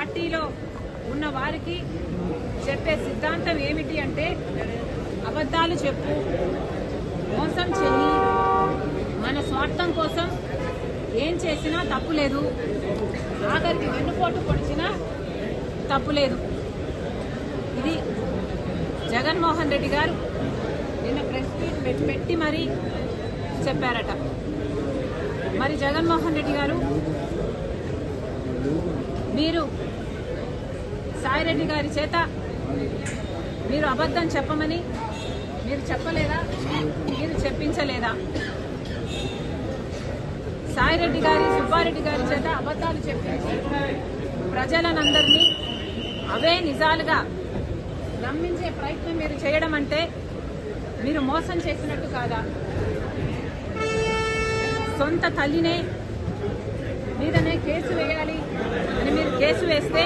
పార్టీలో ఉన్న వారికి చెప్పే సిద్ధాంతం ఏమిటి అంటే అబద్ధాలు చెప్పు, మోసం చెయ్యి, మన స్వార్థం కోసం ఏం చేసినా తప్పులేదు, ఆఖరికి వెన్నుపోటు పొడిచినా తప్పులేదు. ఇది జగన్మోహన్ రెడ్డి గారు నిన్న ప్రెస్ మీట్ పెట్టి మరీ చెప్పారట. మరి జగన్మోహన్ రెడ్డి గారు, మీరు సాయిరెడ్డి గారి చేత మీరు అబద్ధం చెప్పమని మీరు చెప్పలేదా? మీరు చెప్పించలేదా? సాయిరెడ్డి గారి, సుబ్బారెడ్డి గారి చేత అబద్ధాలు చెప్పించి ప్రజలనందరినీ అవే నిజాలుగా నమ్మించే ప్రయత్నం మీరు చేయడం అంటే మీరు మోసం చేసినట్టు కాదా? సొంత తల్లినే మీదనే కేసు వేయాలి అని మీరు కేసు వేస్తే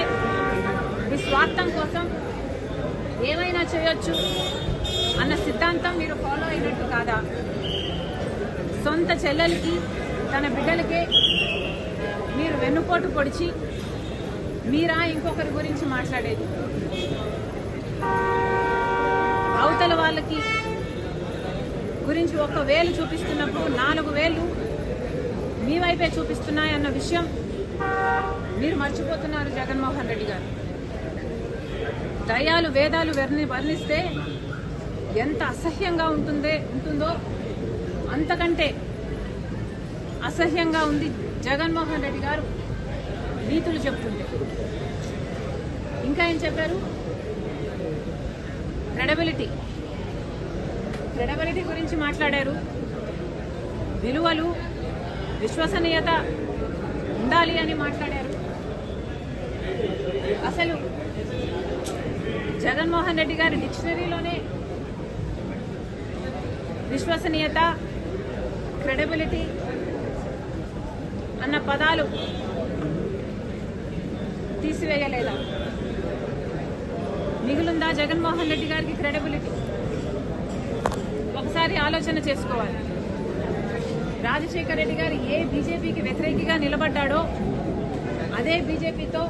మీ స్వార్థం కోసం ఏమైనా చేయొచ్చు అన్న సిద్ధాంతం మీరు ఫాలో అయినట్టు కాదా? సొంత చెల్లెలకి, తన బిడ్డలకే మీరు వెన్నుపోటు పొడిచి మీరా ఇంకొకరి గురించి మాట్లాడేది? అవతల వాళ్ళకి గురించి ఒక్క వేలు చూపిస్తున్నప్పుడు 4 వేలు మీ వైపే చూపిస్తున్నాయన్న విషయం మీరు మర్చిపోతున్నారు జగన్మోహన్ రెడ్డి గారు. దయాలు వేదాలు వర్ణిస్తే ఎంత అసహ్యంగా ఉంటుందో అంతకంటే అసహ్యంగా ఉంది జగన్మోహన్ రెడ్డి గారు నీతులు చెప్తుంటే. ఇంకా ఏం చెప్పారు? క్రెడిబిలిటీ గురించి మాట్లాడారు. విలువలు, విశ్వసనీయత ఉండాలి అని మాట్లాడారు. అసలు జగన్మోహన్ రెడ్డి గారి డిక్షనరీలోనే విశ్వసనీయత, క్రెడిబిలిటీ అన్న పదాలు తీసివేయలేదా? మిగులుందా జగన్మోహన్ రెడ్డి గారికి క్రెడిబిలిటీ? ఒకసారి ఆలోచన చేసుకోవాలి. రాజశేఖర రెడ్డి గారు ఏ బీజేపీకి వ్యతిరేకిగా నిలబడ్డాడో అదే బీజేపీతో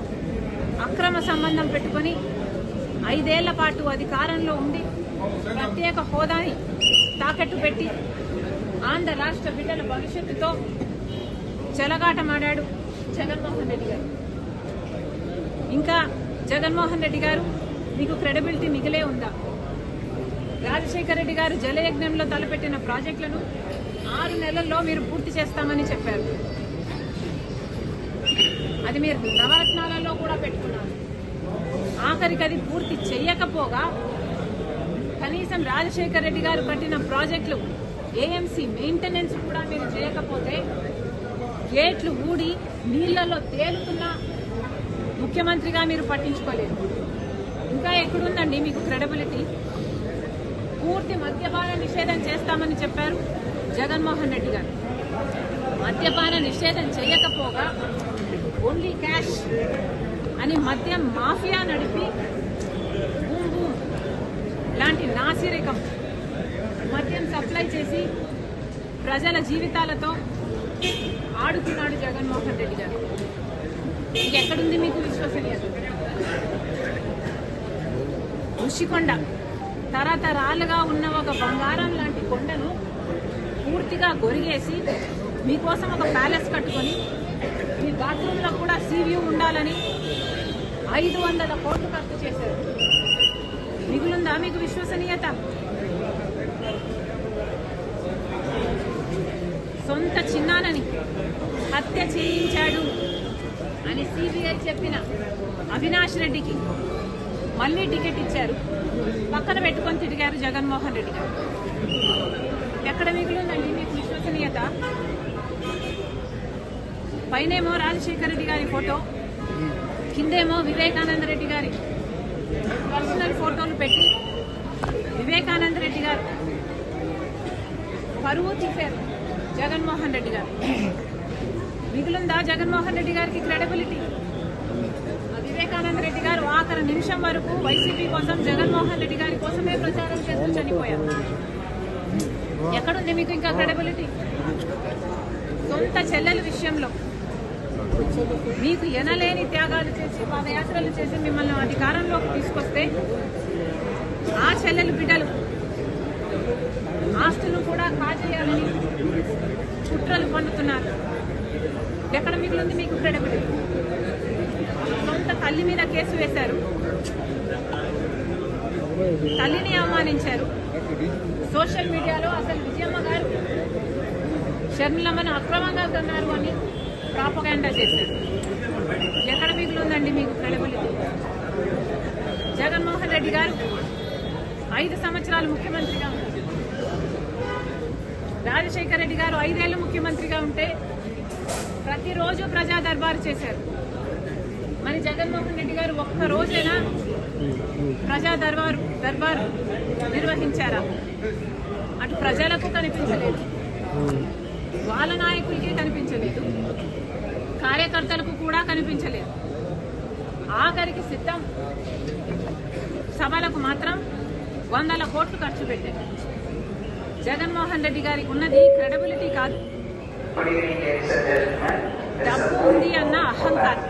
అక్రమ సంబంధం పెట్టుకుని 5 ఏళ్ల పాటు అధికారంలో ఉండి ప్రత్యేక హోదాని తాకట్టు పెట్టి ఆంధ్ర రాష్ట్ర బిడ్డల భవిష్యత్తుతో చెలగాటమాడాడు జగన్మోహన్ రెడ్డి గారు. ఇంకా జగన్మోహన్ రెడ్డి గారు, మీకు క్రెడిబిలిటీ మిగిలే ఉందా? రాజశేఖర రెడ్డి గారు జలయజ్ఞంలో తలపెట్టిన ప్రాజెక్టులను 6 నెలల్లో మీరు పూర్తి చేస్తామని చెప్పారు. అది మీరు నవరత్నాలలో కూడా పెట్టుకున్నారు. ఆఖరికి అది పూర్తి చేయకపోగా కనీసం రాజశేఖర రెడ్డి గారు కట్టిన ప్రాజెక్టులు ఏఎంసీ మెయింటెనెన్స్ కూడా మీరు చేయకపోతే గేట్లు ఊడి నీళ్లలో తేలుతున్న ముఖ్యమంత్రిగా మీరు పట్టించుకోలేదు. ఇంకా ఎక్కడుందండి మీకు క్రెడిబిలిటీ? పూర్తి మద్యపాన నిషేధం చేస్తామని చెప్పారు జగన్మోహన్ రెడ్డి గారు. మద్యపాన నిషేధం చేయకపోగా ఓన్లీ క్యాష్ అని మద్యం మాఫియా నడిపి బూమ్ బూమ్ లాంటి నాసిరకం మద్యం సప్లై చేసి ప్రజల జీవితాలతో ఆడుతున్నాడు జగన్మోహన్ రెడ్డి గారు. ఎక్కడుంది మీకు విశ్వసనీయత? ఋషికొండ తరతరాలుగా ఉన్న ఒక బంగారం లాంటి కొండను పూర్తిగా గొరిగేసి మీకోసం ఒక ప్యాలెస్ కట్టుకొని మీ బాత్రూంలో కూడా సీవ్యూ ఉండాలని 500 కోట్లు ఖర్చు చేశారు. మిగులుందా మీకు విశ్వసనీయత? సొంత చిన్నానని హత్య చేయించాడు అని సిబిఐ చెప్పిన అవినాష్ రెడ్డికి మళ్లీ టికెట్ ఇచ్చారు. పక్కన పెట్టుకొని తిరిగారు జగన్మోహన్ రెడ్డి గారు. ఎక్కడ మిగులుందండి మీకు విశ్వసనీయత? పైనేమో రాజశేఖర రెడ్డి గారి ఫోటో, కిందేమో వివేకానంద రెడ్డి గారి పర్సనల్ ఫోటోలు పెట్టి వివేకానంద రెడ్డి గారు పరువు తీశారు జగన్మోహన్ రెడ్డి గారు. మిగులుందా జగన్మోహన్ రెడ్డి గారికి క్రెడిబిలిటీ? వివేకానంద రెడ్డి గారు ఆఖరి నిమిషం వరకు వైసీపీ కోసం, జగన్మోహన్ రెడ్డి గారి కోసమే ప్రచారం చేస్తూ చనిపోయారు. ఎక్కడుంది మీకు ఇంకా క్రెడిబిలిటీ? సొంత చెల్లెల విషయంలో మీకు ఎనలేని త్యాగాలు చేసి పాదయాత్రలు చేసి మిమ్మల్ని అధికారంలోకి తీసుకొస్తే ఆ చెల్లెలు బిడ్డలు ఆస్తులు కూడా కాజేయాలని కుట్రలు పండుతున్నారు. ఎక్కడ మిగిలింది మీకు క్రెడిబిలిటీ? సొంత తల్లి మీద కేసు వేశారు, తల్లిని అవమానించారు. సోషల్ మీడియాలో అసలు విజయమ్మ గారు షర్మిలమ్మను అక్రమంగా కన్నారు అని ప్రాపగాండా చేశారు. ఎక్కడ మిగిలిందండి మీకు క్రెడిబిలిటీ? జగన్మోహన్ రెడ్డి గారు 5 సంవత్సరాలు ముఖ్యమంత్రిగా ఉన్నారు. రాజశేఖర రెడ్డి గారు 5 ఏళ్లు ముఖ్యమంత్రిగా ఉంటే ప్రతిరోజు ప్రజా దర్బారు చేశారు. మరి జగన్మోహన్ రెడ్డి గారు ఒక్క రోజైనా ప్రజా దర్బారు నిర్వహించారా? అటు ప్రజలకు కనిపించలేదు, వాళ్ళ నాయకులకి కనిపించలేదు, కార్యకర్తలకు కూడా కనిపించలేదు. ఆఖరికి సిద్ధం సభలకు మాత్రం 100 కోట్లు ఖర్చు పెట్టారు. జగన్మోహన్ రెడ్డి గారికి ఉన్నది క్రెడిబిలిటీ కాదు, డబ్బు ఉంది అన్న అహంకారం.